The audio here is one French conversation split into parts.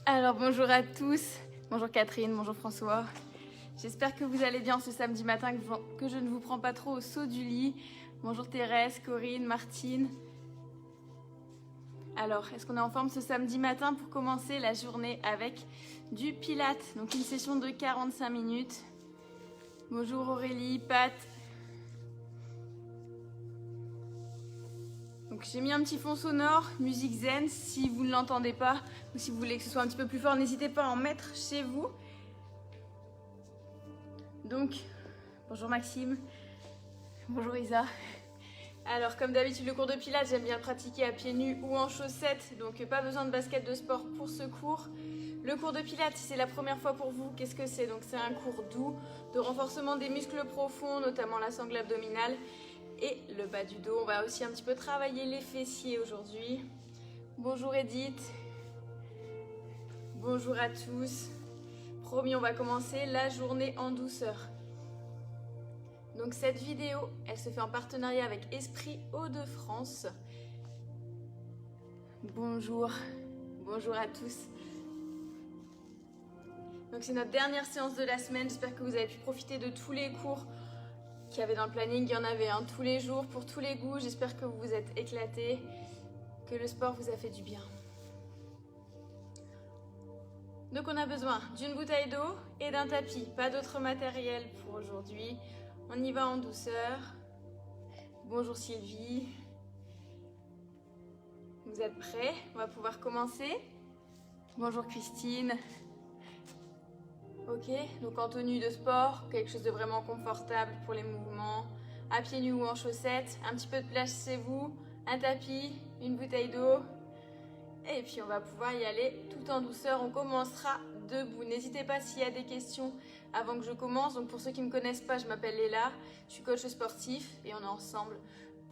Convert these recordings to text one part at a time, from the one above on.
Alors bonjour à tous, bonjour Catherine, bonjour François. J'espère que vous allez bien ce samedi matin, que je ne vous prends pas trop au saut du lit. Bonjour Thérèse, Corinne, Martine. Alors, est-ce qu'on est en forme ce samedi matin pour commencer la journée avec du Pilates? Donc une session de 45 minutes. Bonjour Aurélie, Pat. Donc j'ai mis un petit fond sonore, musique zen, si vous ne l'entendez pas ou si vous voulez que ce soit un petit peu plus fort, n'hésitez pas à en mettre chez vous. Donc, bonjour Maxime, bonjour Isa. Alors comme d'habitude le cours de Pilates, j'aime bien le pratiquer à pieds nus ou en chaussettes, donc pas besoin de basket de sport pour ce cours. Le cours de Pilates, si c'est la première fois pour vous, qu'est-ce que c'est? Donc c'est un cours doux de renforcement des muscles profonds, notamment la sangle abdominale et le bas du dos. On va aussi un petit peu travailler les fessiers aujourd'hui. Bonjour Edith, bonjour à tous. Promis, on va commencer la journée en douceur. Donc cette vidéo, elle se fait en partenariat avec Esprit Hauts-de-France. Bonjour, bonjour à tous. Donc c'est notre dernière séance de la semaine. J'espère que vous avez pu profiter de tous les cours qu'il y avait dans le planning. Il y en avait tous les jours, pour tous les goûts. J'espère que vous vous êtes éclatés, que le sport vous a fait du bien. Donc on a besoin d'une bouteille d'eau et d'un tapis. Pas d'autre matériel pour aujourd'hui. On y va en douceur. Bonjour Sylvie. Vous êtes prêts? On va pouvoir commencer. Bonjour Christine. Ok, donc en tenue de sport, quelque chose de vraiment confortable pour les mouvements. À pieds nus ou en chaussettes, un petit peu de place chez vous, un tapis, une bouteille d'eau. Et puis on va pouvoir y aller tout en douceur. On commencera debout. N'hésitez pas s'il y a des questions avant que je commence. Donc pour ceux qui ne me connaissent pas, je m'appelle Léla, je suis coach sportif et on est ensemble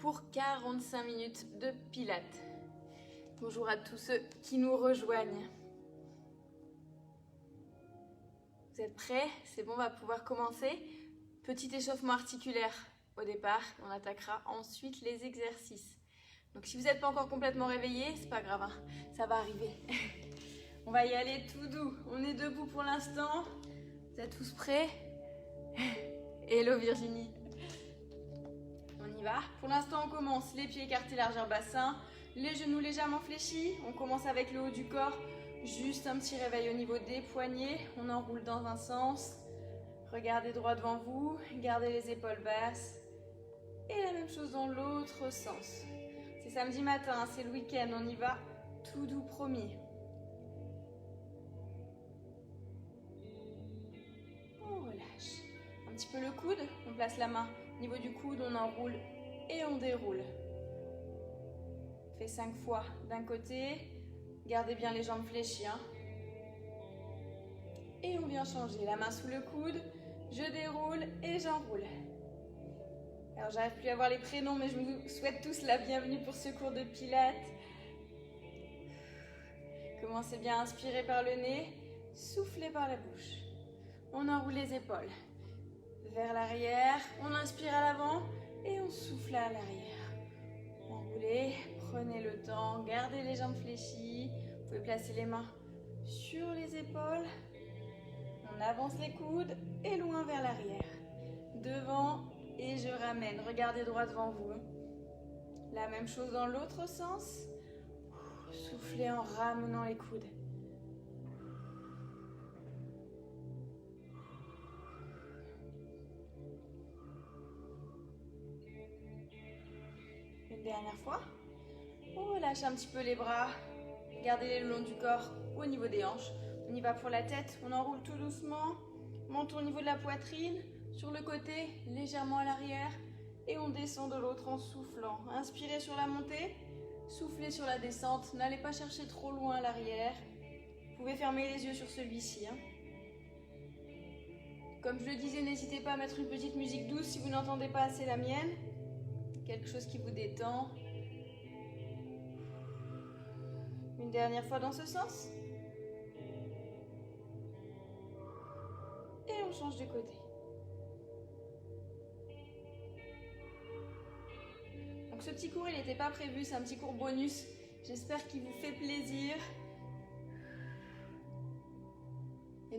pour 45 minutes de Pilates. Bonjour à tous ceux qui nous rejoignent. Vous êtes prêts? C'est bon, on va pouvoir commencer. Petit échauffement articulaire au départ. On attaquera ensuite les exercices. Donc si vous n'êtes pas encore complètement réveillé, c'est pas grave, hein, ça va arriver. On va y aller tout doux. On est debout pour l'instant. Vous êtes tous prêts? Hello Virginie. On y va. Pour l'instant, on commence les pieds écartés, largeur bassin, les genoux légèrement fléchis. On commence avec le haut du corps. Juste un petit réveil au niveau des poignets. On enroule dans un sens. Regardez droit devant vous. Gardez les épaules basses. Et la même chose dans l'autre sens. C'est samedi matin, c'est le week-end, on y va tout doux, promis. On relâche. Un petit peu le coude, on place la main au niveau du coude, on enroule et on déroule. On fait 5 fois d'un côté, gardez bien les jambes fléchies. Hein. Et on vient changer, la main sous le coude, je déroule et j'enroule. Alors j'arrive plus à voir les prénoms, mais je vous souhaite tous la bienvenue pour ce cours de Pilates. Commencez bien à inspirer par le nez, soufflez par la bouche. On enroule les épaules vers l'arrière, on inspire à l'avant et on souffle à l'arrière. Enroulez, prenez le temps, gardez les jambes fléchies. Vous pouvez placer les mains sur les épaules. On avance les coudes et loin vers l'arrière. Devant. Et je ramène, regardez droit devant vous. La même chose dans l'autre sens. Soufflez en ramenant les coudes. Une dernière fois. On relâche un petit peu les bras. Gardez-les le long du corps, au niveau des hanches. On y va pour la tête, on enroule tout doucement. Menton au niveau de la poitrine. Sur le côté, légèrement à l'arrière. Et on descend de l'autre en soufflant. Inspirez sur la montée, soufflez sur la descente. N'allez pas chercher trop loin à l'arrière. Vous pouvez fermer les yeux sur celui-ci. Hein. Comme je le disais, n'hésitez pas à mettre une petite musique douce si vous n'entendez pas assez la mienne. Quelque chose qui vous détend. Une dernière fois dans ce sens. Et on change de côté. Donc ce petit cours, il n'était pas prévu, c'est un petit cours bonus. J'espère qu'il vous fait plaisir.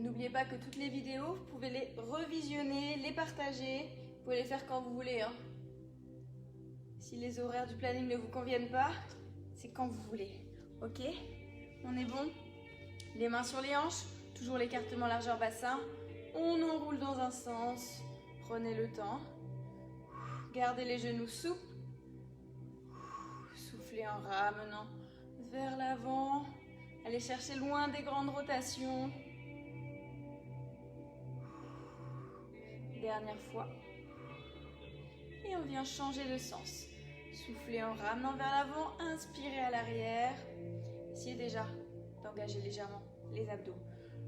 N'oubliez pas que toutes les vidéos, vous pouvez les revisionner, les partager. Vous pouvez les faire quand vous voulez. Hein. Si les horaires du planning ne vous conviennent pas, c'est quand vous voulez. Ok? On est bon? Les mains sur les hanches, toujours l'écartement largeur bassin. On enroule dans un sens. Prenez le temps. Gardez les genoux souples. Soufflez en ramenant vers l'avant. Allez chercher loin des grandes rotations. Dernière fois. Et on vient changer de sens. Soufflez en ramenant vers l'avant, inspirez à l'arrière. Essayez déjà d'engager légèrement les abdos.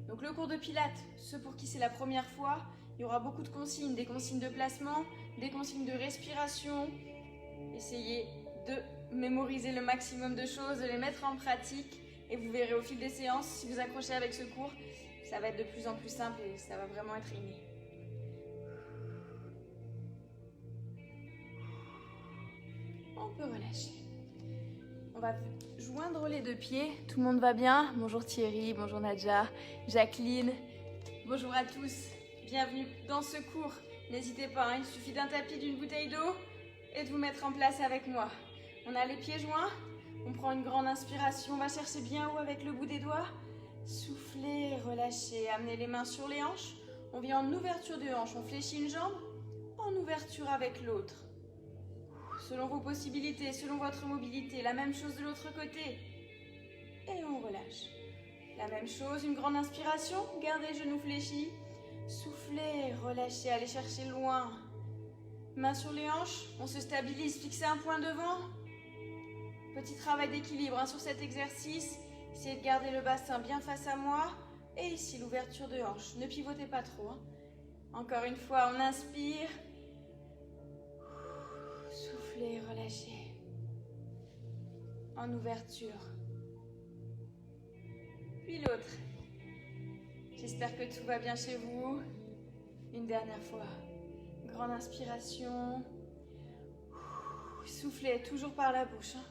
Donc le cours de Pilates, ceux pour qui c'est la première fois, il y aura beaucoup de consignes, des consignes de placement, des consignes de respiration. Essayez de mémoriser le maximum de choses, de les mettre en pratique et vous verrez au fil des séances, si vous accrochez avec ce cours, ça va être de plus en plus simple et ça va vraiment être inné. On peut relâcher. On va joindre les deux pieds. Tout le monde va bien? Bonjour Thierry, bonjour Nadja, Jacqueline. Bonjour à tous. Bienvenue dans ce cours. N'hésitez pas, hein, il suffit d'un tapis, d'une bouteille d'eau et de vous mettre en place avec moi. On a les pieds joints. On prend une grande inspiration. On va chercher bien haut avec le bout des doigts. Soufflez, relâchez. Amenez les mains sur les hanches. On vient en ouverture de hanche. On fléchit une jambe en ouverture avec l'autre. Selon vos possibilités, selon votre mobilité. La même chose de l'autre côté. Et on relâche. La même chose, une grande inspiration. Gardez les genoux fléchis. Soufflez, relâchez, allez chercher loin. Mains sur les hanches. On se stabilise, fixez un point devant. Petit travail d'équilibre sur cet exercice. Essayez de garder le bassin bien face à moi. Et ici, l'ouverture de hanche. Ne pivotez pas trop. Hein. Encore une fois, on inspire. Soufflez, relâchez. En ouverture. Puis l'autre. J'espère que tout va bien chez vous. Une dernière fois. Grande inspiration. Soufflez toujours par la bouche. Hein.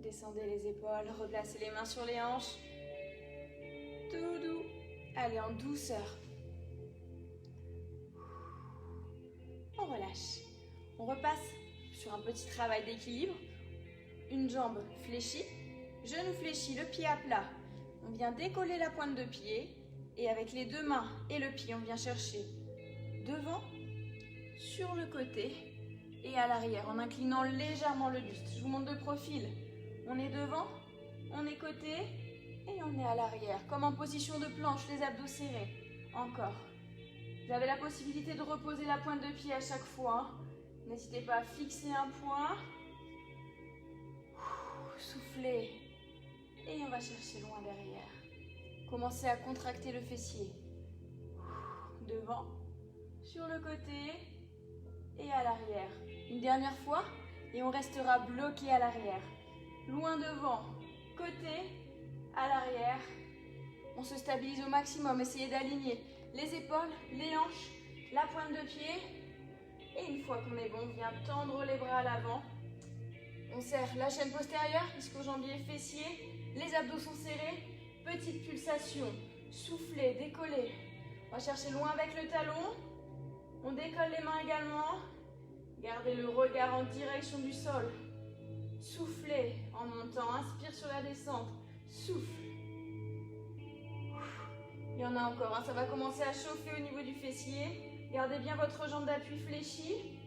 Descendez les épaules, replacez les mains sur les hanches. Tout doux. Allez, en douceur. On relâche. On repasse sur un petit travail d'équilibre. Une jambe fléchie, genou fléchi, le pied à plat. On vient décoller la pointe de pied. Et avec les deux mains et le pied, on vient chercher devant, sur le côté et à l'arrière, en inclinant légèrement le buste. Je vous montre de profil. On est devant, on est côté et on est à l'arrière. Comme en position de planche, les abdos serrés. Encore. Vous avez la possibilité de reposer la pointe de pied à chaque fois. N'hésitez pas à fixer un point. Soufflez. Et on va chercher loin derrière. Commencez à contracter le fessier. Devant, sur le côté et à l'arrière. Une dernière fois et on restera bloqué à l'arrière. Loin devant, côté, à l'arrière. On se stabilise au maximum. Essayez d'aligner les épaules, les hanches, la pointe de pied. Et une fois qu'on est bon, on vient tendre les bras à l'avant. On serre la chaîne postérieure, ischio-jambier, fessier. Les abdos sont serrés. Petite pulsation. Soufflez, décollez. On va chercher loin avec le talon. On décolle les mains également. Gardez le regard en direction du sol. Soufflez en montant. Inspire sur la descente. Souffle. Il y en a encore. Hein. Ça va commencer à chauffer au niveau du fessier. Gardez bien votre jambe d'appui fléchie.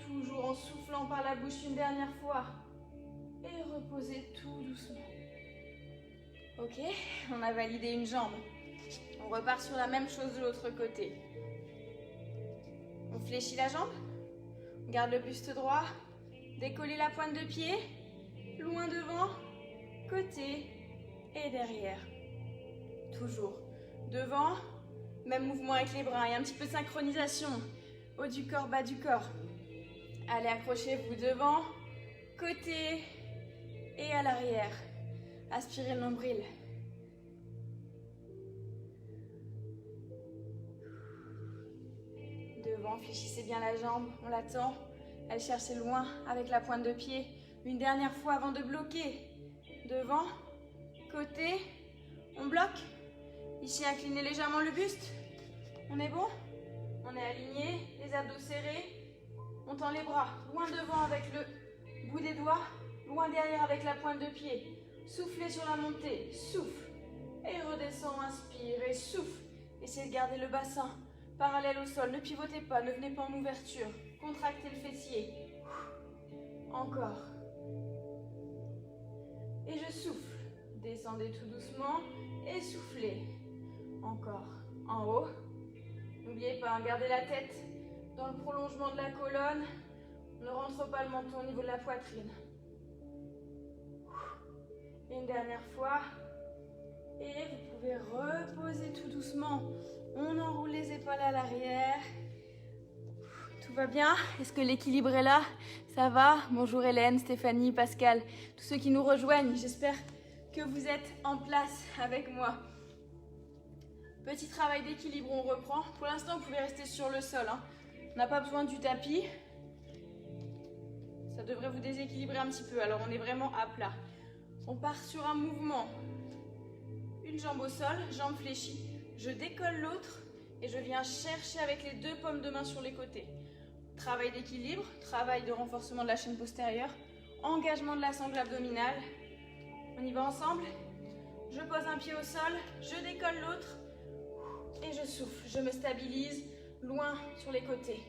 Toujours en soufflant par la bouche une dernière fois. Et reposez tout doucement. Ok, on a validé une jambe. On repart sur la même chose de l'autre côté. On fléchit la jambe. On garde le buste droit. Décollez la pointe de pied. Loin devant. Côté et derrière. Toujours. Devant. Même mouvement avec les bras. Et un petit peu de synchronisation. Haut du corps, bas du corps. Allez, accrochez-vous devant. Côté et à l'arrière. Aspirez le nombril. Devant, fléchissez bien la jambe, on l'attend. Allez chercher loin avec la pointe de pied. Une dernière fois avant de bloquer. Devant, côté, on bloque. Ici, inclinez légèrement le buste. On est bon? On est aligné, les abdos serrés. On tend les bras loin devant avec le bout des doigts, loin derrière avec la pointe de pied. Soufflez sur la montée, souffle. Et redescend, inspire et souffle. Essayez de garder le bassin parallèle au sol. Ne pivotez pas, ne venez pas en ouverture. Contractez le fessier. Encore. Et je souffle. Descendez tout doucement et soufflez. Encore. En haut. N'oubliez pas, gardez la tête dans le prolongement de la colonne. Ne rentre pas le menton au niveau de la poitrine. Et une dernière fois. Et vous pouvez reposer tout doucement. On enroule les épaules à l'arrière. Tout va bien? Est-ce que l'équilibre est là? Ça va? Bonjour Hélène, Stéphanie, Pascal, tous ceux qui nous rejoignent. J'espère que vous êtes en place avec moi. Petit travail d'équilibre, on reprend. Pour l'instant, vous pouvez rester sur le sol. On n'a pas besoin du tapis. Ça devrait vous déséquilibrer un petit peu. Alors, on est vraiment à plat. On part sur un mouvement. Une jambe au sol, jambe fléchie. Je décolle l'autre et je viens chercher avec les deux paumes de main sur les côtés. Travail d'équilibre, travail de renforcement de la chaîne postérieure, engagement de la sangle abdominale. On y va ensemble. Je pose un pied au sol, je décolle l'autre et je souffle. Je me stabilise loin sur les côtés.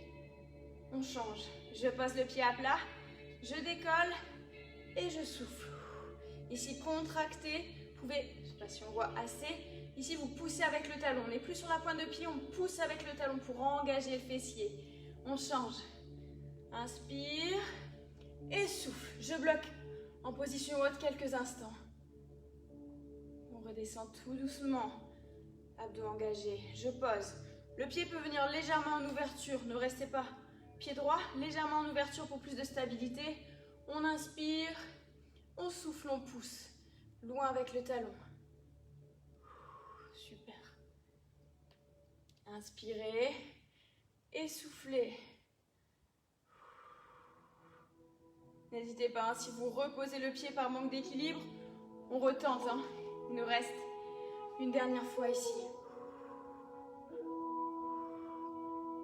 On change. Je pose le pied à plat, je décolle et je souffle. Ici, contractez. Vous pouvez, je ne sais pas si on voit assez, ici vous poussez avec le talon. On n'est plus sur la pointe de pied, on pousse avec le talon pour engager le fessier. On change. Inspire et souffle. Je bloque en position haute quelques instants. On redescend tout doucement. Abdos engagés. Je pose. Le pied peut venir légèrement en ouverture. Ne restez pas. Pied droit, légèrement en ouverture pour plus de stabilité. On inspire. On souffle, on pousse. Loin avec le talon. Super. Inspirez et soufflez. N'hésitez pas, si vous reposez le pied par manque d'équilibre, on retente. Il nous reste une dernière fois ici.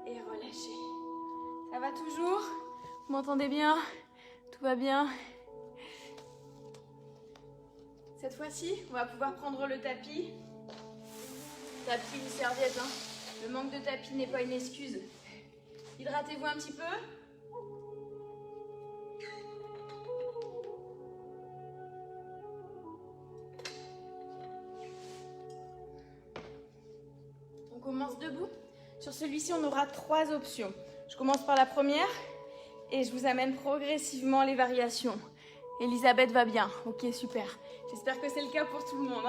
Et relâchez. Ça va toujours? Vous m'entendez bien? Tout va bien? Cette fois-ci, on va pouvoir prendre le tapis. Tapis, une serviette. Le manque de tapis n'est pas une excuse. Hydratez-vous un petit peu. On commence debout. Sur celui-ci, on aura 3 options. Je commence par la première et je vous amène progressivement les variations. Elisabeth va bien. Ok, super. J'espère que c'est le cas pour tout le monde.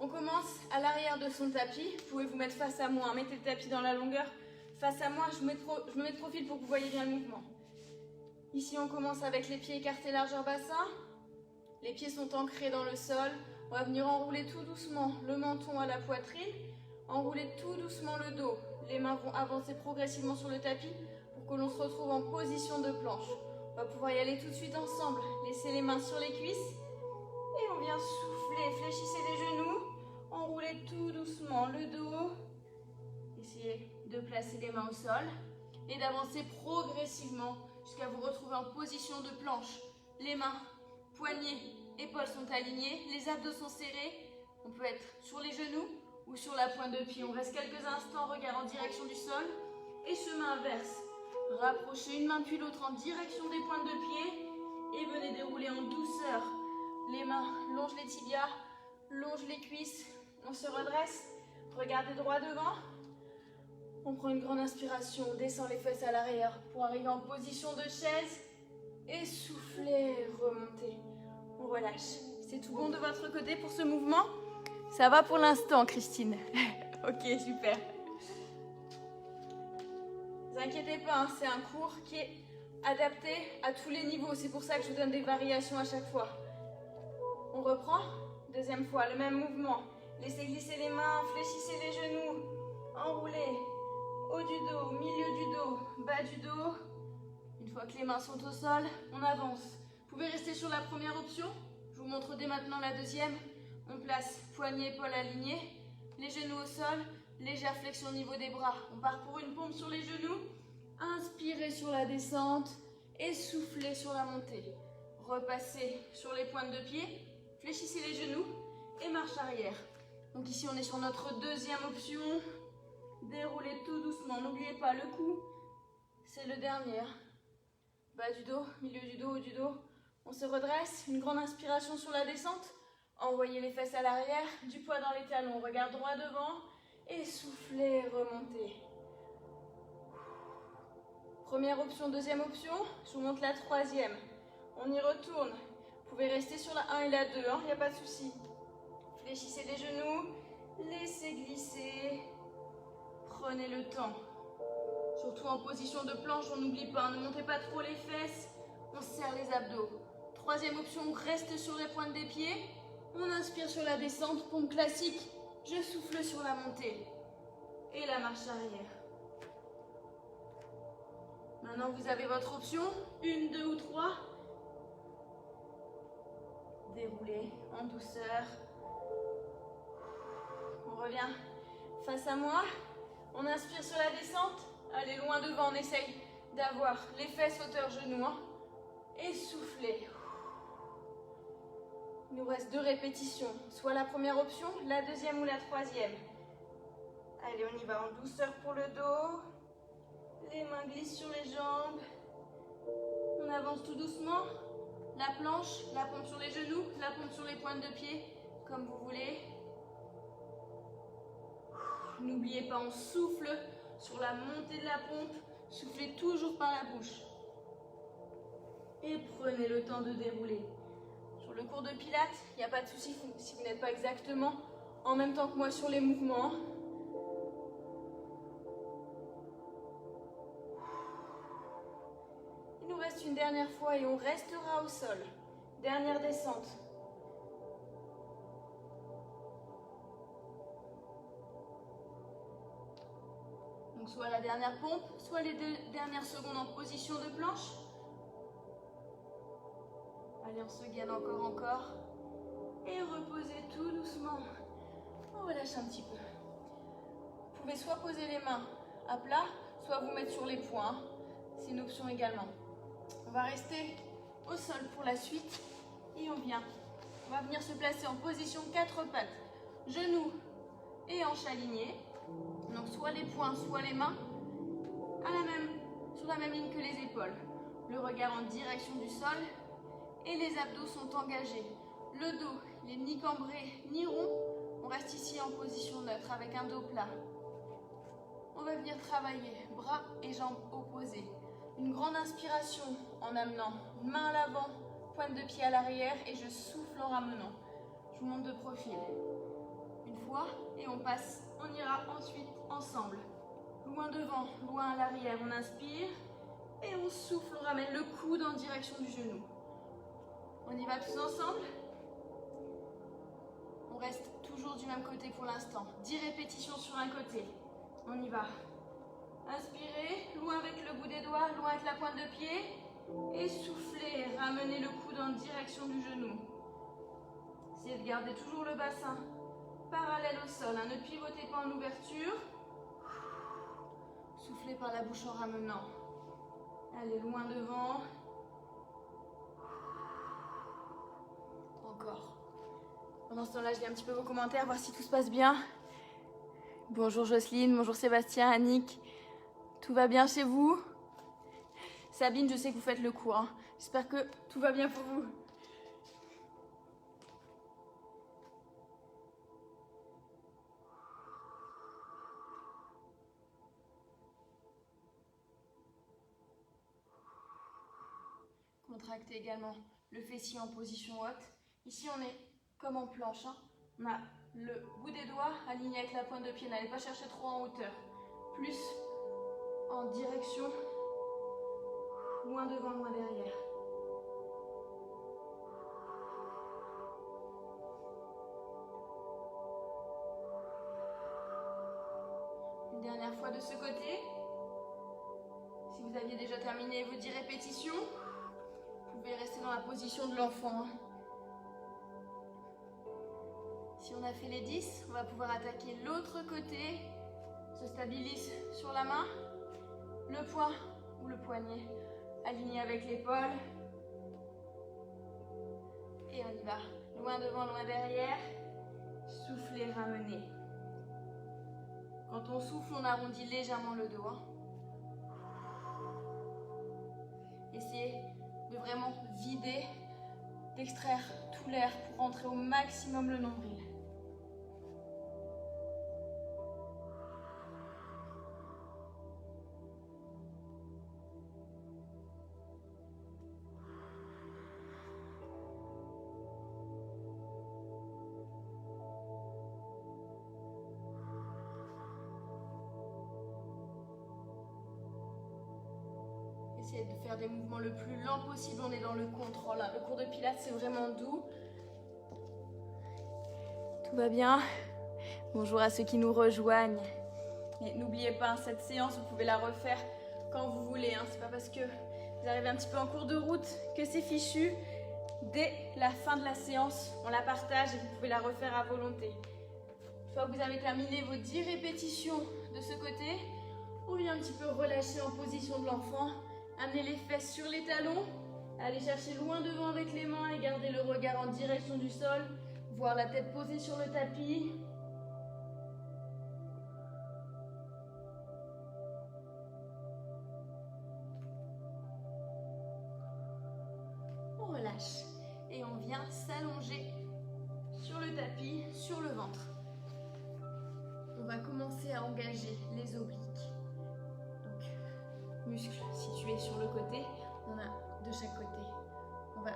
On commence à l'arrière de son tapis. Vous pouvez vous mettre face à moi. Mettez le tapis dans la longueur. Face à moi, je me mets de profil pour que vous voyez bien le mouvement. Ici, on commence avec les pieds écartés largeur bassin. Les pieds sont ancrés dans le sol. On va venir enrouler tout doucement le menton à la poitrine. Enrouler tout doucement le dos. Les mains vont avancer progressivement sur le tapis pour que l'on se retrouve en position de planche. On va pouvoir y aller tout de suite ensemble. Laissez les mains sur les cuisses. Et on vient souffler. Fléchissez les genoux. Enroulez tout doucement le dos. Essayez de placer les mains au sol. Et d'avancer progressivement jusqu'à vous retrouver en position de planche. Les mains, poignets, épaules sont alignées. Les abdos sont serrés. On peut être sur les genoux ou sur la pointe de pied. On reste quelques instants, regard en direction du sol. Et chemin inverse. Rapprochez une main puis l'autre en direction des pointes de pied. Et venez dérouler en douceur. Les mains longent les tibias, longent les cuisses. On se redresse. Regardez droit devant. On prend une grande inspiration. On descend les fesses à l'arrière pour arriver en position de chaise. Et soufflez, remontez. On relâche. C'est tout bon de votre côté pour ce mouvement? Ça va pour l'instant, Christine. Ok, super. Ne vous inquiétez pas, c'est un cours qui est adapté à tous les niveaux. C'est pour ça que je vous donne des variations à chaque fois. On reprend. Deuxième fois, le même mouvement. Laissez glisser les mains, fléchissez les genoux. Enroulez. Haut du dos, milieu du dos, bas du dos. Une fois que les mains sont au sol, on avance. Vous pouvez rester sur la première option. Je vous montre dès maintenant la deuxième. On place poignets, épaules alignés, les genoux au sol, légère flexion au niveau des bras. On part pour une pompe sur les genoux. Inspirez sur la descente et soufflez sur la montée. Repassez sur les pointes de pied, fléchissez les genoux et marche arrière. Donc ici on est sur notre deuxième option. Déroulez tout doucement, n'oubliez pas le cou, c'est le dernier. Bas du dos, milieu du dos, haut du dos. On se redresse, une grande inspiration sur la descente. Envoyez les fesses à l'arrière, du poids dans les talons, regard droit devant et soufflez, remontez. Première option, deuxième option, je vous montre la troisième. On y retourne. Vous pouvez rester sur la 1 et la 2, il n'y a pas de souci. Fléchissez les genoux, laissez glisser, prenez le temps. Surtout en position de planche, on n'oublie pas, ne montez pas trop les fesses, on serre les abdos. Troisième option, on reste sur les pointes des pieds, on inspire sur la descente, pompe classique, je souffle sur la montée et la marche arrière. Maintenant, vous avez votre option, 1, 2 ou 3. Déroulez en douceur. On revient face à moi. On inspire sur la descente. Allez loin devant, on essaye d'avoir les fesses hauteur genoux. Et soufflez. Il nous reste 2 répétitions. Soit la première option, la deuxième ou la troisième. Allez, on y va en douceur pour le dos. Les mains glissent sur les jambes. On avance tout doucement. La planche, la pompe sur les genoux, la pompe sur les pointes de pied, comme vous voulez. N'oubliez pas, on souffle sur la montée de la pompe. Soufflez toujours par la bouche. Et prenez le temps de dérouler. Sur le cours de Pilates, il n'y a pas de souci si vous n'êtes pas exactement en même temps que moi sur les mouvements. Il nous reste une dernière fois et on restera au sol. Dernière descente. Donc soit la dernière pompe, soit les 2 dernières secondes en position de planche. Allez, on se gaine encore. Et reposez tout doucement. On relâche un petit peu. Vous pouvez soit poser les mains à plat, soit vous mettre sur les poings. C'est une option également. On va rester au sol pour la suite. Et on va venir se placer en position 4 pattes. Genoux et hanches alignées. Donc soit les poings, soit les mains sur la même ligne que les épaules. Le regard en direction du sol. Et les abdos sont engagés. Le dos, il n'est ni cambré ni rond. On reste ici en position neutre avec un dos plat. On va venir travailler bras et jambes opposés. Une grande inspiration en amenant une main à l'avant, pointe de pied à l'arrière et je souffle en ramenant. Je vous montre de profil. Une fois et on ira ensuite ensemble. Loin devant, loin à l'arrière, on inspire et on souffle, on ramène le coude en direction du genou. On y va tous ensemble. On reste toujours du même côté pour l'instant. 10 répétitions sur un côté. On y va. Inspirez, loin avec le bout des doigts, loin avec la pointe de pied. Et soufflez, ramenez le coude en direction du genou. Essayez de garder toujours le bassin parallèle au sol. Ne pivotez pas en ouverture. Soufflez par la bouche en ramenant. Allez loin devant. Encore. Pendant ce temps-là, je lis un petit peu vos commentaires, voir si tout se passe bien. Bonjour Jocelyne, bonjour Sébastien, Annick. Tout va bien chez vous? Sabine, je sais que vous faites le cours. J'espère que tout va bien pour vous. Contractez également le fessier en position haute. Ici, on est comme en planche. On a le bout des doigts aligné avec la pointe de pied. N'allez pas chercher trop en hauteur. Plus en direction, loin devant, loin derrière. Une dernière fois de ce côté. Si vous aviez déjà terminé vos 10 répétitions, vous pouvez rester dans la position de l'enfant. Si on a fait les 10, on va pouvoir attaquer l'autre côté. Se stabilise sur la main, le poing ou le poignet aligné avec l'épaule. Et on y va. Loin devant, loin derrière. Soufflez, ramenez. Quand on souffle, on arrondit légèrement le dos. Essayez de vraiment vider, d'extraire tout l'air pour rentrer au maximum le nombril. Essayez de faire des mouvements le plus lent possible, on est dans le contrôle. Le cours de pilates, c'est vraiment doux. Tout va bien. Bonjour à ceux qui nous rejoignent. Et n'oubliez pas, cette séance, vous pouvez la refaire quand vous voulez. C'est pas parce que vous arrivez un petit peu en cours de route que c'est fichu. Dès la fin de la séance, on la partage et vous pouvez la refaire à volonté. Une fois que vous avez terminé vos 10 répétitions de ce côté, on vient un petit peu relâcher en position de l'enfant. Amenez les fesses sur les talons, allez chercher loin devant avec les mains et gardez le regard en direction du sol, voir la tête posée sur le tapis. On relâche et on vient s'allonger sur le tapis, sur le ventre. On va commencer à engager les obliques. Muscles situés sur le côté, on a de chaque côté. On va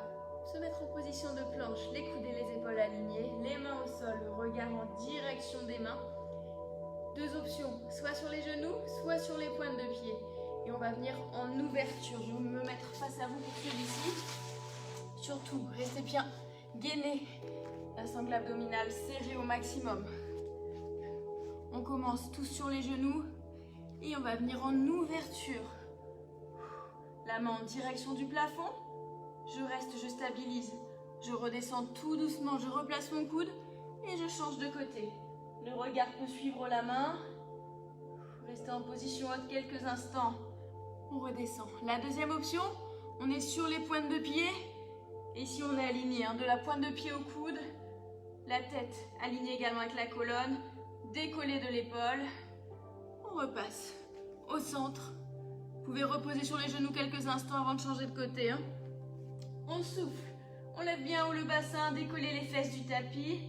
se mettre en position de planche, les coudes et les épaules alignées, les mains au sol, le regard en direction des mains. Deux options, soit sur les genoux, soit sur les pointes de pied. Et on va venir en ouverture. Je vais me mettre face à vous pour celui-ci. Surtout, restez bien gainés, la sangle abdominale serrée au maximum. On commence tous sur les genoux et on va venir en ouverture. La main en direction du plafond, je reste, je stabilise, je redescends tout doucement, je replace mon coude et je change de côté. Le regard peut suivre la main, restez en position haute quelques instants, on redescend. La deuxième option, on est sur les pointes de pied et ici on est aligné, de la pointe de pied au coude, la tête alignée également avec la colonne, décollé de l'épaule, on repasse au centre. Vous pouvez reposer sur les genoux quelques instants avant de changer de côté. On souffle, on lève bien haut le bassin, décoller les fesses du tapis.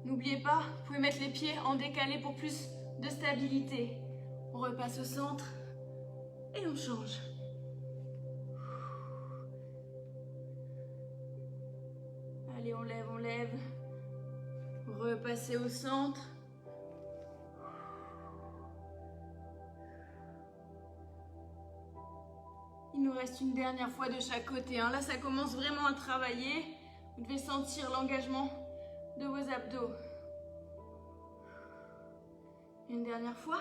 N'oubliez pas, vous pouvez mettre les pieds en décalé pour plus de stabilité. On repasse au centre et on change. Allez, on lève. Repassez au centre. Il nous reste une dernière fois de chaque côté. Là, ça commence vraiment à travailler. Vous devez sentir l'engagement de vos abdos. Une dernière fois.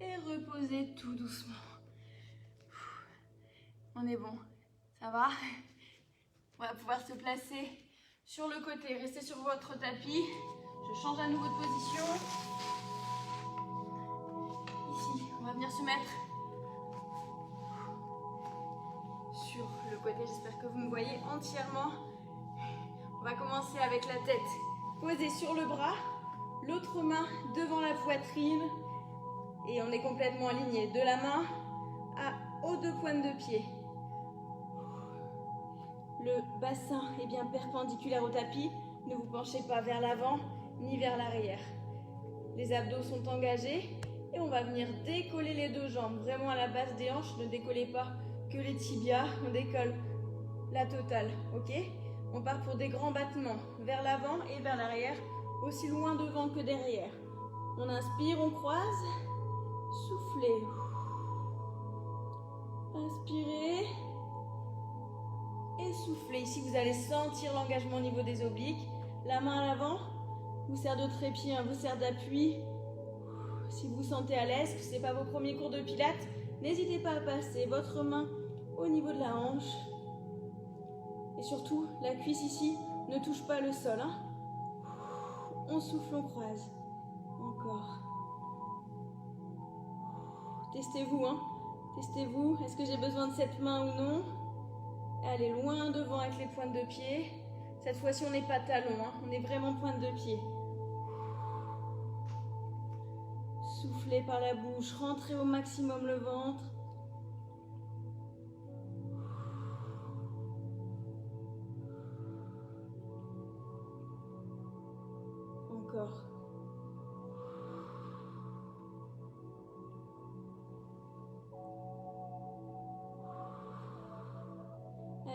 Et reposez tout doucement. On est bon. Ça va? On va pouvoir se placer sur le côté. Restez sur votre tapis. Je change à nouveau de position. Ici, on va venir se mettre sur le côté. J'espère que vous me voyez entièrement. On va commencer avec la tête posée sur le bras, l'autre main devant la poitrine et on est complètement aligné de la main aux deux pointes de pied. Le bassin est bien perpendiculaire au tapis. Ne vous penchez pas vers l'avant ni vers l'arrière. Les abdos sont engagés et on va venir décoller les deux jambes vraiment à la base des hanches. Ne décollez pas que les tibias, on décolle la totale, ok? On part pour des grands battements vers l'avant et vers l'arrière, aussi loin devant que derrière. On inspire, on croise, soufflez. Inspirez et soufflez. Ici, vous allez sentir l'engagement au niveau des obliques. La main à l'avant vous sert de trépied, vous sert d'appui. Si vous vous sentez à l'aise, que ce n'est pas vos premiers cours de pilates, n'hésitez pas à passer votre main au niveau de la hanche Et surtout, la cuisse ici ne touche pas le sol. Hein. On souffle, on croise. Encore. Testez-vous, hein. Testez-vous. Est-ce que j'ai besoin de cette main ou non? Allez loin devant avec les pointes de pied. Cette fois-ci, on n'est pas talon, hein. On est vraiment pointe de pied. Soufflez par la bouche, rentrez au maximum le ventre. Encore.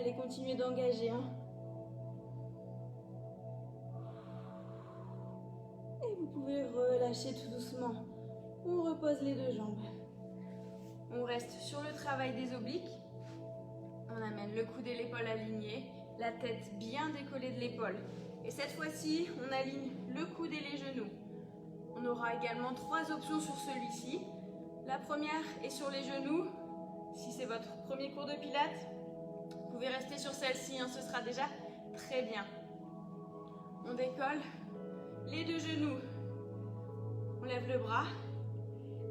Allez, continuez d'engager. Hein. Et vous pouvez relâcher tout doucement. On repose les deux jambes. On reste sur le travail des obliques. On amène le coude et l'épaule alignés, la tête bien décollée de l'épaule. Et cette fois-ci, on aligne le coude et les genoux. On aura également 3 options sur celui-ci. La première est sur les genoux. Si c'est votre premier cours de pilates, vous pouvez rester sur celle-ci, hein, ce sera déjà très bien. On décolle les deux genoux. On lève le bras.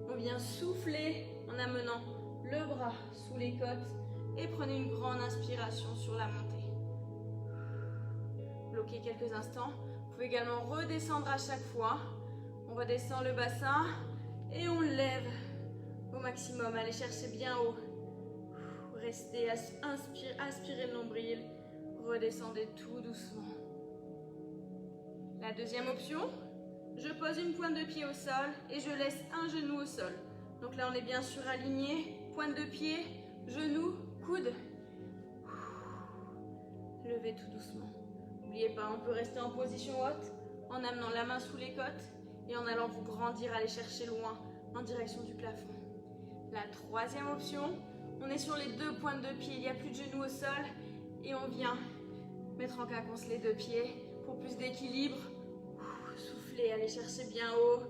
On vient souffler en amenant le bras sous les côtes et prenez une grande inspiration sur la montée. Bloquez quelques instants. Vous pouvez également redescendre à chaque fois. On redescend le bassin et on lève au maximum. Allez chercher bien haut. Restez, aspirez le nombril. Redescendez tout doucement. La deuxième option, je pose une pointe de pied au sol et je laisse un genou au sol. Donc là, on est bien sûr aligné. Pointe de pied, genou, coude. Levez tout doucement. N'oubliez pas, on peut rester en position haute en amenant la main sous les côtes et en allant vous grandir, aller chercher loin en direction du plafond. La troisième option, on est sur les deux pointes de pied. Il n'y a plus de genoux au sol et on vient mettre en quinconce les deux pieds pour plus d'équilibre. Soufflez, allez chercher bien haut.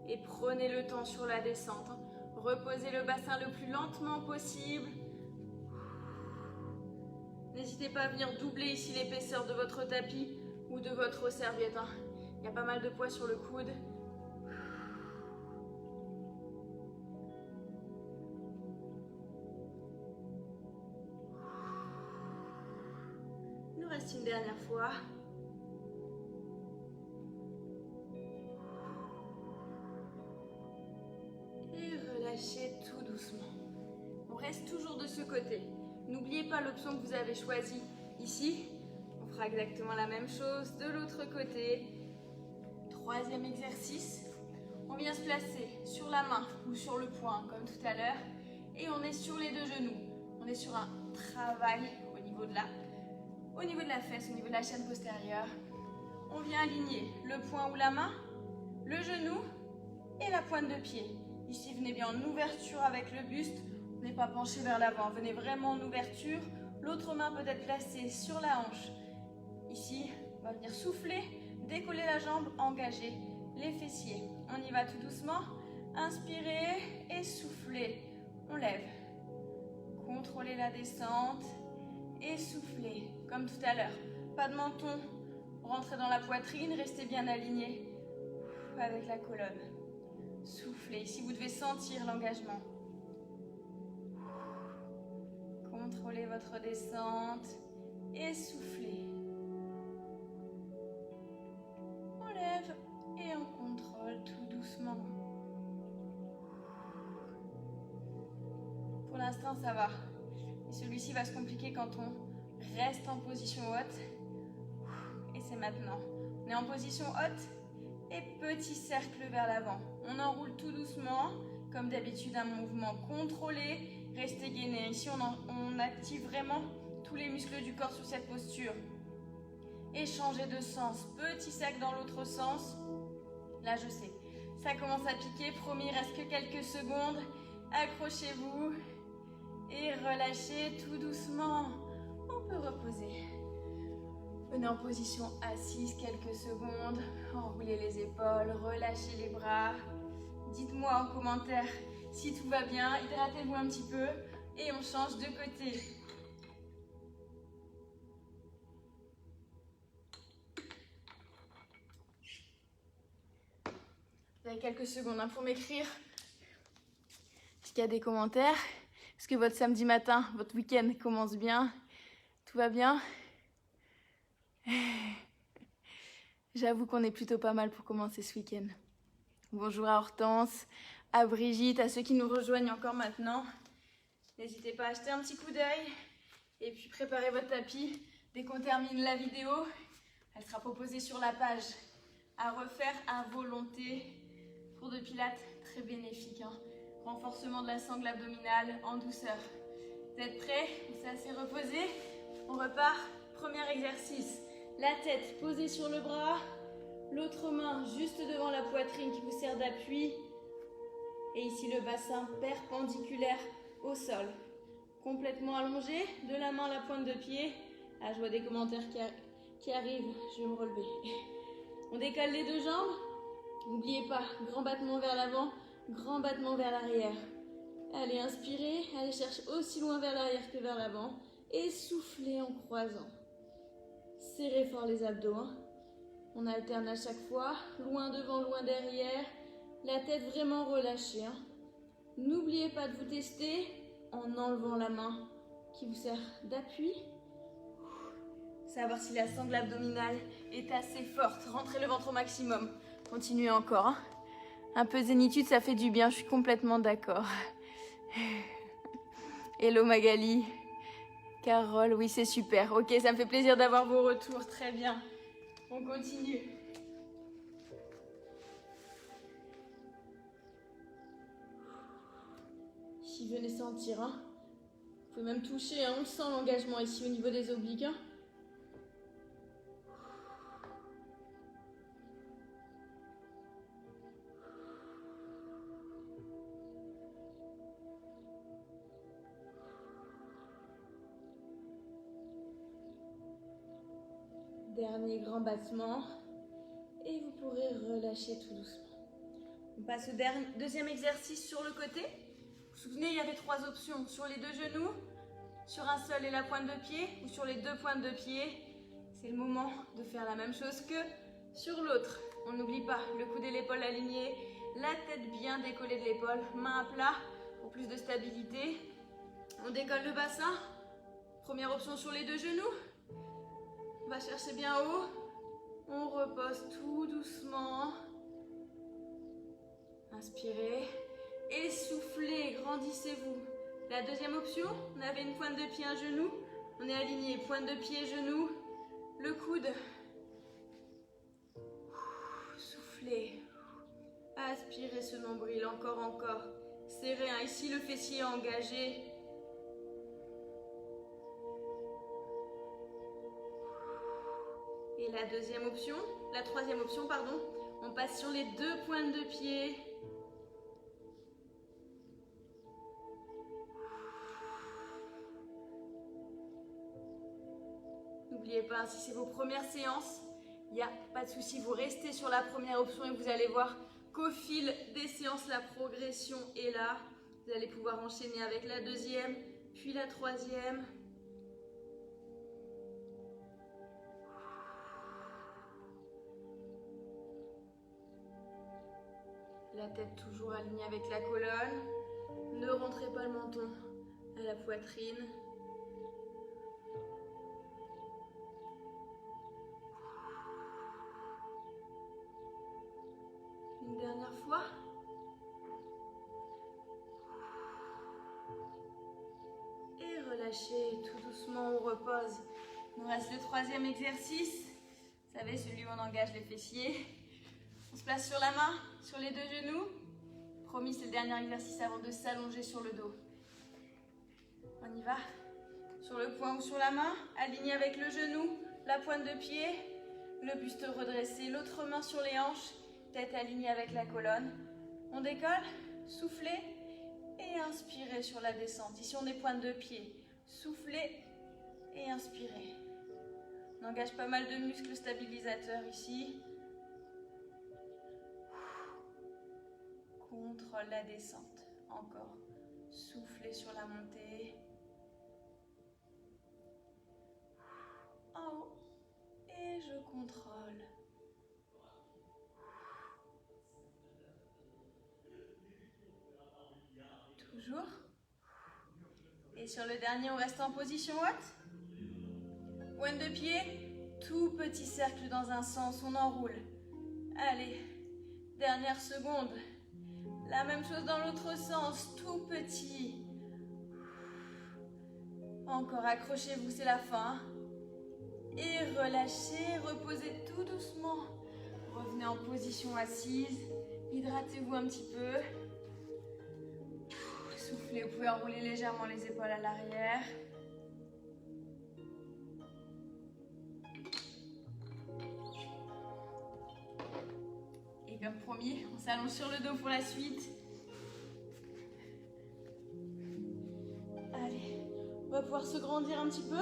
Et prenez le temps sur la descente. Reposez le bassin le plus lentement possible. N'hésitez pas à venir doubler ici l'épaisseur de votre tapis ou de votre serviette. Il y a pas mal de poids sur le coude. Il nous reste une dernière fois. Relâchez tout doucement. On reste toujours de ce côté. N'oubliez pas l'option que vous avez choisie ici. On fera exactement la même chose de l'autre côté. Troisième exercice. On vient se placer sur la main ou sur le poing comme tout à l'heure. Et on est sur les deux genoux. On est sur un travail au niveau de la fesse, au niveau de la chaîne postérieure. On vient aligner le poing ou la main, le genou et la pointe de pied. Ici, venez bien en ouverture avec le buste. Vous n'êtes pas penché vers l'avant. Venez vraiment en ouverture. L'autre main peut être placée sur la hanche. Ici, on va venir souffler, décoller la jambe, engager les fessiers. On y va tout doucement. Inspirez et soufflez. On lève. Contrôlez la descente et soufflez. Comme tout à l'heure. Pas de menton. Rentrez dans la poitrine. Restez bien aligné avec la colonne. Soufflez. Ici, vous devez sentir l'engagement. Contrôlez votre descente et soufflez. On lève et on contrôle tout doucement. Pour l'instant, ça va. Et celui-ci va se compliquer quand on reste en position haute. Et c'est maintenant. On est en position haute. Et petit cercle vers l'avant. On enroule tout doucement, comme d'habitude un mouvement contrôlé. Restez gainé. Ici, on active vraiment tous les muscles du corps sur cette posture. Et changez de sens. Petit cercle dans l'autre sens. Là, je sais, ça commence à piquer. Promis, il reste que quelques secondes. Accrochez-vous et relâchez tout doucement. On peut reposer. Venez en position assise quelques secondes, enroulez les épaules, relâchez les bras. Dites-moi en commentaire si tout va bien, hydratez-vous un petit peu et on change de côté. Vous avez quelques secondes pour m'écrire. Est-ce qu'il y a des commentaires? Est-ce que votre samedi matin, votre week-end commence bien? Tout va bien? J'avoue qu'on est plutôt pas mal pour commencer ce week-end. Bonjour à Hortense, à Brigitte, à ceux qui nous rejoignent encore maintenant. N'hésitez pas à jeter un petit coup d'œil et puis préparez votre tapis. Dès qu'on termine la vidéo, elle sera proposée sur la page à refaire à volonté. Cours de pilates très bénéfique. Renforcement de la sangle abdominale en douceur. Vous êtes prêts? On s'est assez reposé. On repart. Premier exercice. La tête posée sur le bras. L'autre main juste devant la poitrine qui vous sert d'appui. Et ici le bassin perpendiculaire au sol. Complètement allongé. De la main à la pointe de pied. Ah, je vois des commentaires qui arrivent. Je vais me relever. On décale les deux jambes. N'oubliez pas, grand battement vers l'avant, grand battement vers l'arrière. Allez, inspirez. Allez, cherche aussi loin vers l'arrière que vers l'avant. Et soufflez en croisant. Serrez fort les abdos. On alterne à chaque fois. Loin devant, loin derrière. La tête vraiment relâchée. N'oubliez pas de vous tester en enlevant la main qui vous sert d'appui. Savoir si la sangle abdominale est assez forte. Rentrez le ventre au maximum. Continuez encore. Un peu zénitude, ça fait du bien. Je suis complètement d'accord. Hello Magali. Carole, oui c'est super. Ok, ça me fait plaisir d'avoir vos retours. Très bien. On continue. Si venez sentir, vous pouvez même toucher, on sent l'engagement ici au niveau des obliques. Dernier grand battement. Et vous pourrez relâcher tout doucement. On passe au deuxième exercice sur le côté. Vous vous souvenez, il y avait 3 options. Sur les 2 genoux, sur un seul et la pointe de pied, ou sur les 2 pointes de pied. C'est le moment de faire la même chose que sur l'autre. On n'oublie pas le coude et l'épaule alignés, la tête bien décollée de l'épaule, main à plat pour plus de stabilité. On décolle le bassin. Première option sur les 2 genoux. On va chercher bien haut. On repose tout doucement. Inspirez. Et soufflez, grandissez-vous. La deuxième option, on avait une pointe de pied, un genou. On est aligné, pointe de pied, genou. Le coude. Soufflez. Aspirez ce nombril, encore, encore. Serrez, ici le fessier engagé. Et la troisième option, pardon, on passe sur les 2 pointes de pied. N'oubliez pas, si c'est vos premières séances, il n'y a pas de souci, vous restez sur la première option et vous allez voir qu'au fil des séances, la progression est là. Vous allez pouvoir enchaîner avec la deuxième, puis la troisième. La tête toujours alignée avec la colonne. Ne rentrez pas le menton à la poitrine. Une dernière fois. Et relâchez tout doucement, on repose. Il nous reste le troisième exercice. Vous savez, celui où on engage les fessiers. On se place sur la main, sur les 2 genoux. Promis, c'est le dernier exercice avant de s'allonger sur le dos. On y va. Sur le poing ou sur la main, aligné avec le genou, la pointe de pied, le buste redressé, l'autre main sur les hanches, tête alignée avec la colonne. On décolle, soufflez et inspirez sur la descente. Ici, on est pointe de pied. Soufflez et inspirez. On engage pas mal de muscles stabilisateurs ici. Contre la descente. Encore. Soufflez sur la montée. En haut. Et je contrôle. toujours. Et sur le dernier, on reste en position haute. Pointe de pied, tout petit cercle dans un sens, on enroule. Allez, dernière seconde. La même chose dans l'autre sens, tout petit. Encore, accrochez-vous, c'est la fin. Et relâchez, reposez tout doucement. Revenez en position assise. Hydratez-vous un petit peu. Soufflez, vous pouvez enrouler légèrement les épaules à l'arrière. Et comme promis, on s'allonge sur le dos pour la suite. Allez, on va pouvoir se grandir un petit peu.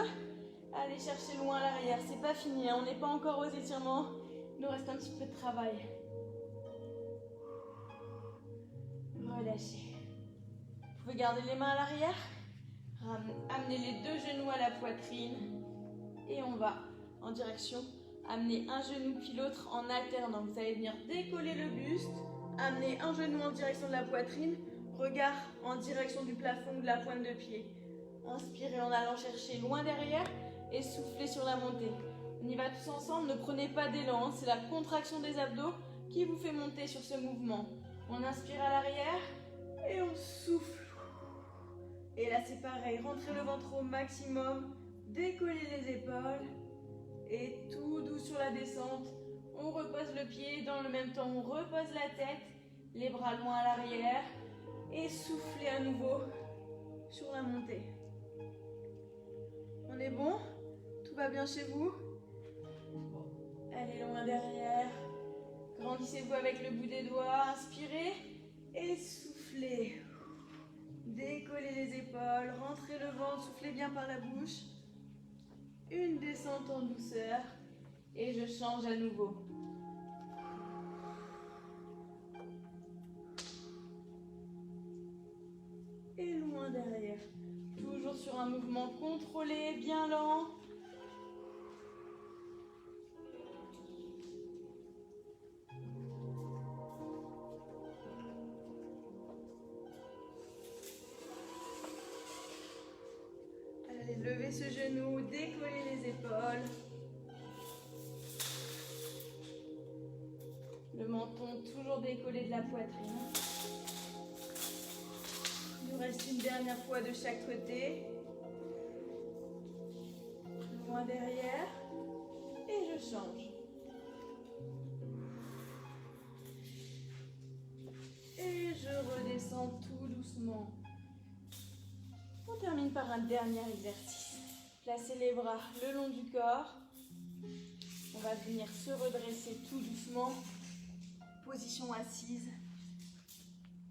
Allez chercher loin à l'arrière, c'est pas fini, hein. On n'est pas encore aux étirements. Il nous reste un petit peu de travail. Relâchez. Vous pouvez garder les mains à l'arrière. Amenez les deux genoux à la poitrine. Et on va en direction. Amener un genou puis l'autre en alternant. Vous allez venir décoller le buste. Amener un genou en direction de la poitrine. Regard en direction du plafond ou de la pointe de pied. Inspirez en allant chercher loin derrière. Et soufflez sur la montée. On y va tous ensemble. Ne prenez pas d'élan. C'est la contraction des abdos qui vous fait monter sur ce mouvement. On inspire à l'arrière. Et on souffle. Et là, c'est pareil. Rentrez le ventre au maximum. Décollez les épaules. Et tout doux sur la descente. On repose le pied. Dans le même temps, on repose la tête. Les bras loin à l'arrière. Et soufflez à nouveau sur la montée. On est bon? Tout va bien chez vous? Allez loin derrière. Grandissez-vous avec le bout des doigts. Inspirez. Et soufflez. Décollez les épaules, rentrez le ventre, soufflez bien par la bouche. Une descente en douceur. Et je change à nouveau. Et loin derrière. Toujours sur un mouvement contrôlé, bien lent. Levez ce genou, décollez les épaules. Le menton toujours décollé de la poitrine. Il nous reste une dernière fois de chaque côté. Loin derrière. Et je change. Et je redescends tout doucement. On termine par un dernier exercice. Placez les bras le long du corps. On va venir se redresser tout doucement. Position assise.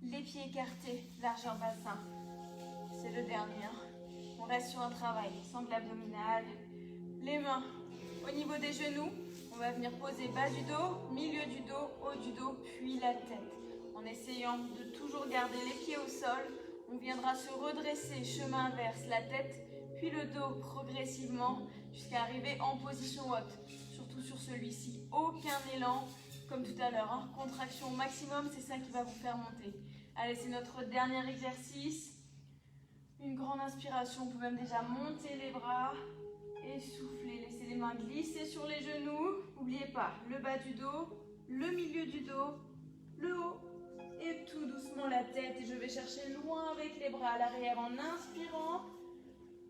Les pieds écartés, largeur bassin. C'est le dernier. On reste sur un travail sangle abdominal. Les mains au niveau des genoux. On va venir poser bas du dos, milieu du dos, haut du dos, puis la tête. En essayant de toujours garder les pieds au sol. On viendra se redresser, chemin inverse, la tête, puis le dos progressivement jusqu'à arriver en position haute. Surtout sur celui-ci, aucun élan, comme tout à l'heure. Hein. Contraction au maximum, c'est ça qui va vous faire monter. Allez, c'est notre dernier exercice. Une grande inspiration, vous pouvez même déjà monter les bras et souffler. Laissez les mains glisser sur les genoux. N'oubliez pas, le bas du dos, le milieu du dos, le haut. Et tout doucement la tête, et je vais chercher loin avec les bras à l'arrière en inspirant.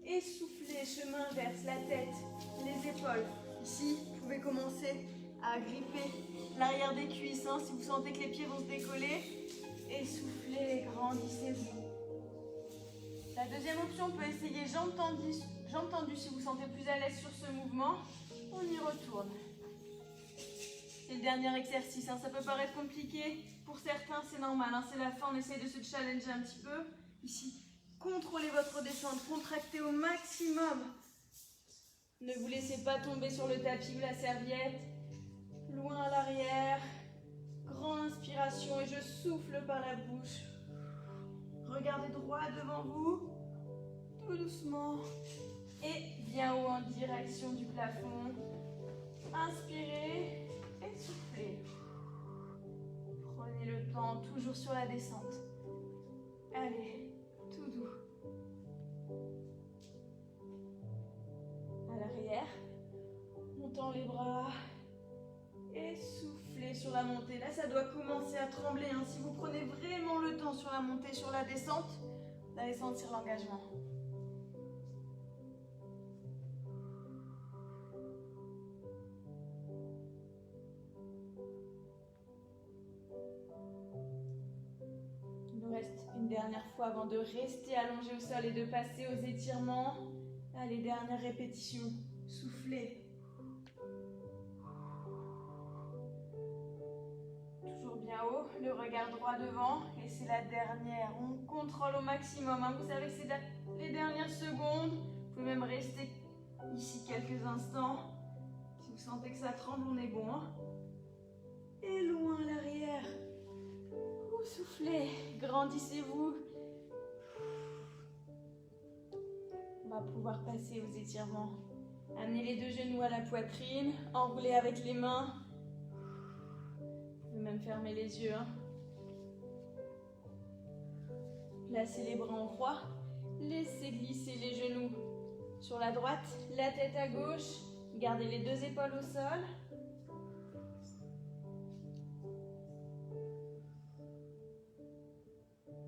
Et soufflez, chemin inverse, la tête, les épaules. Ici, vous pouvez commencer à gripper l'arrière des cuisses, hein, si vous sentez que les pieds vont se décoller. Et soufflez, grandissez-vous. La deuxième option, on peut essayer jambes tendues si vous sentez plus à l'aise sur ce mouvement. On y retourne. C'est le dernier exercice, hein. Ça peut paraître compliqué. Pour certains, c'est normal, hein. C'est la fin, on essaye de se challenger un petit peu. Ici, contrôlez votre descente, contractez au maximum. Ne vous laissez pas tomber sur le tapis ou la serviette. Loin à l'arrière. Grande inspiration et je souffle par la bouche. Regardez droit devant vous. Tout doucement. Et bien haut en direction du plafond. Inspirez et soufflez. Prenez le temps, toujours sur la descente. Allez, sur la montée. Là, ça doit commencer à trembler. Hein. Si vous prenez vraiment le temps sur la montée, sur la descente, vous allez sentir l'engagement. Il nous reste une dernière fois avant de rester allongé au sol et de passer aux étirements. Là, les dernières répétitions. Soufflez. Toujours bien haut, le regard droit devant. Et c'est la dernière. On contrôle au maximum. Hein. Vous savez que c'est les dernières secondes. Vous pouvez même rester ici quelques instants. Si vous sentez que ça tremble, on est bon. Hein. Et loin à l'arrière. Vous soufflez. Grandissez-vous. On va pouvoir passer aux étirements. Amenez les deux genoux à la poitrine. Enroulez avec les mains. Vous pouvez même fermer les yeux. Hein. Placez les bras en croix. Laissez glisser les genoux sur la droite, la tête à gauche. Gardez les deux épaules au sol.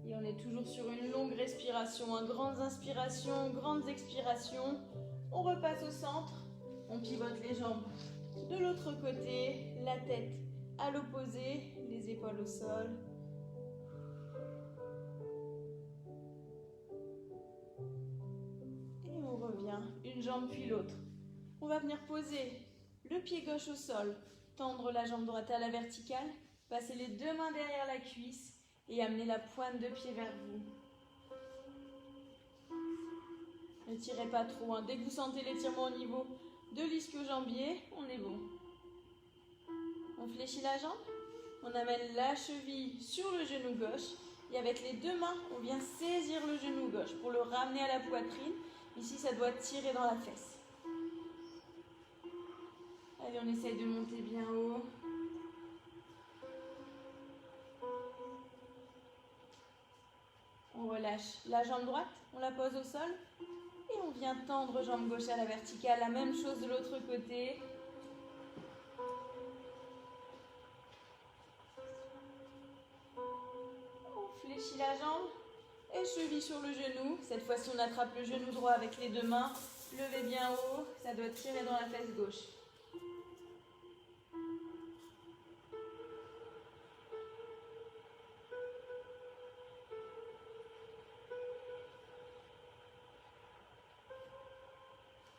Et on est toujours sur une longue respiration. Hein. Grandes inspirations, grandes expirations. On repasse au centre. On pivote les jambes de l'autre côté. La tête à l'opposé. Les épaules au sol. Une jambe puis l'autre. On va venir poser le pied gauche au sol, tendre la jambe droite à la verticale, passer les deux mains derrière la cuisse et amener la pointe de pied vers vous. Ne tirez pas trop. Hein. Dès que vous sentez l'étirement au niveau de l'ischio-jambier, on est bon. On fléchit la jambe, on amène la cheville sur le genou gauche et avec les deux mains, on vient saisir le genou gauche pour le ramener à la poitrine. Ici, ça doit tirer dans la fesse. Allez, on essaye de monter bien haut. On relâche la jambe droite, on la pose au sol. Et on vient tendre jambe gauche à la verticale. La même chose de l'autre côté. On fléchit la jambe. Et cheville sur le genou. Cette fois-ci, on attrape le genou droit avec les deux mains. Levez bien haut. Ça doit tirer dans la fesse gauche.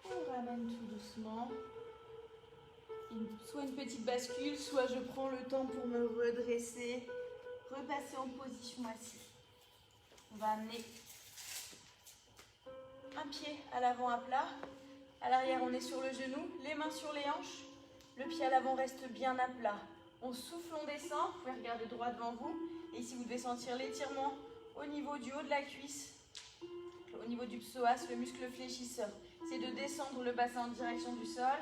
On ramène tout doucement. Soit une petite bascule, soit je prends le temps pour me redresser. Repasser en position assise. On va amener un pied à l'avant à plat. À l'arrière, on est sur le genou, les mains sur les hanches. Le pied à l'avant reste bien à plat. On souffle, on descend. Vous pouvez regarder droit devant vous. Et ici, vous devez sentir l'étirement au niveau du haut de la cuisse, au niveau du psoas, le muscle fléchisseur. C'est de descendre le bassin en direction du sol.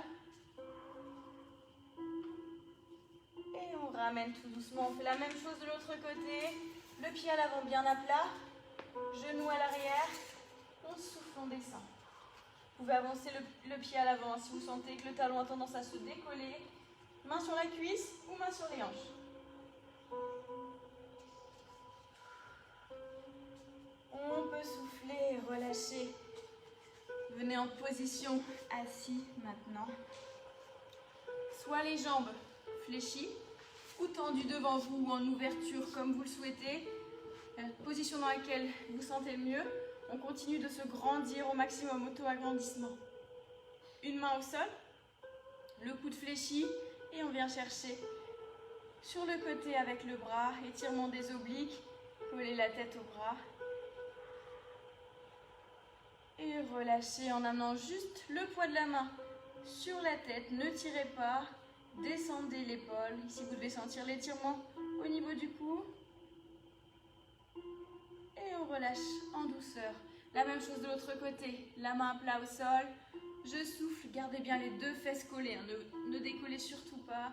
Et on ramène tout doucement. On fait la même chose de l'autre côté. Le pied à l'avant bien à plat. Genou à l'arrière, on souffle, on descend. Vous pouvez avancer le pied à l'avant si vous sentez que le talon a tendance à se décoller. Main sur la cuisse ou main sur les hanches. On peut souffler, relâcher. Venez en position assis maintenant. Soit les jambes fléchies ou tendues devant vous ou en ouverture comme vous le souhaitez. La position dans laquelle vous sentez le mieux. On continue de se grandir au maximum, auto-agrandissement. Une main au sol, le coude fléchi et on vient chercher sur le côté avec le bras, étirement des obliques, collez la tête au bras. Et relâchez en amenant juste le poids de la main sur la tête, ne tirez pas, descendez l'épaule. Ici vous devez sentir l'étirement au niveau du cou. Et on relâche en douceur. La même chose de l'autre côté. La main à plat au sol. Je souffle. Gardez bien les deux fesses collées. Hein. Ne décollez surtout pas.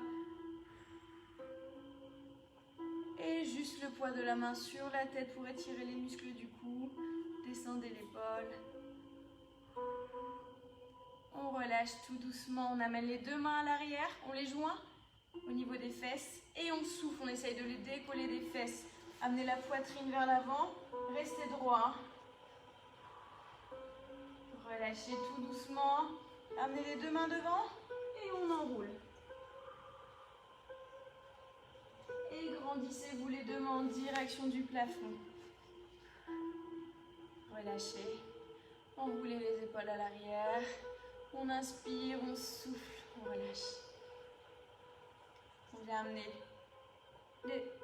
Et juste le poids de la main sur la tête pour étirer les muscles du cou. Descendez l'épaule. On relâche tout doucement. On amène les deux mains à l'arrière. On les joint au niveau des fesses. Et on souffle, on essaye de les décoller des fesses. Amenez la poitrine vers l'avant, restez droit. Relâchez tout doucement. Amenez les deux mains devant et on enroule. Et grandissez-vous les deux mains en direction du plafond. Relâchez. Enroulez les épaules à l'arrière. On inspire, on souffle, on relâche. On vient amener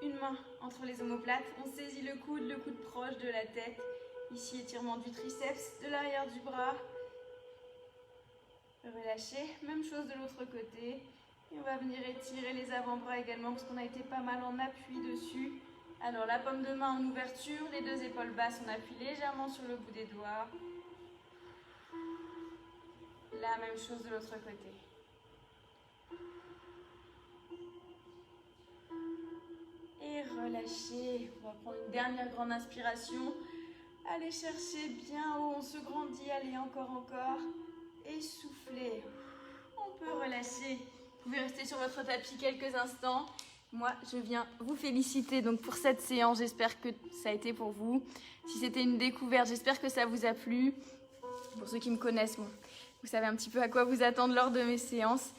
une main entre les omoplates. On saisit le coude proche de la tête. Ici, étirement du triceps, de l'arrière du bras. Relâchez. Même chose de l'autre côté. Et on va venir étirer les avant-bras également parce qu'on a été pas mal en appui dessus. Alors, la paume de main en ouverture, les deux épaules basses, on appuie légèrement sur le bout des doigts. La même chose de l'autre côté. Et relâchez. On va prendre une dernière grande inspiration. Allez chercher bien haut, on se grandit. Allez, encore. Et soufflez. On peut relâcher. Vous pouvez rester sur votre tapis quelques instants. Moi, je viens vous féliciter donc pour cette séance. J'espère que ça a été pour vous. Si c'était une découverte, j'espère que ça vous a plu. Pour ceux qui me connaissent, bon, vous savez un petit peu à quoi vous attendre lors de mes séances.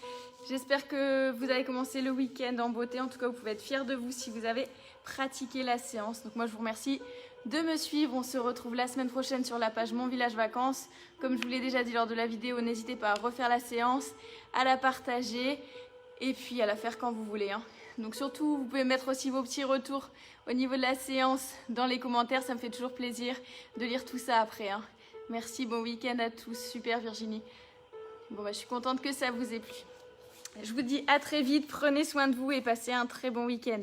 J'espère que vous avez commencé le week-end en beauté. En tout cas, vous pouvez être fiers de vous si vous avez pratiqué la séance. Donc moi, je vous remercie de me suivre. On se retrouve la semaine prochaine sur la page Mon Village Vacances. Comme je vous l'ai déjà dit lors de la vidéo, n'hésitez pas à refaire la séance, à la partager et puis à la faire quand vous voulez, hein. Donc surtout, vous pouvez mettre aussi vos petits retours au niveau de la séance dans les commentaires. Ça me fait toujours plaisir de lire tout ça après, hein. Merci, bon week-end à tous. Super Virginie. Bon, je suis contente que ça vous ait plu. Je vous dis à très vite, prenez soin de vous et passez un très bon week-end.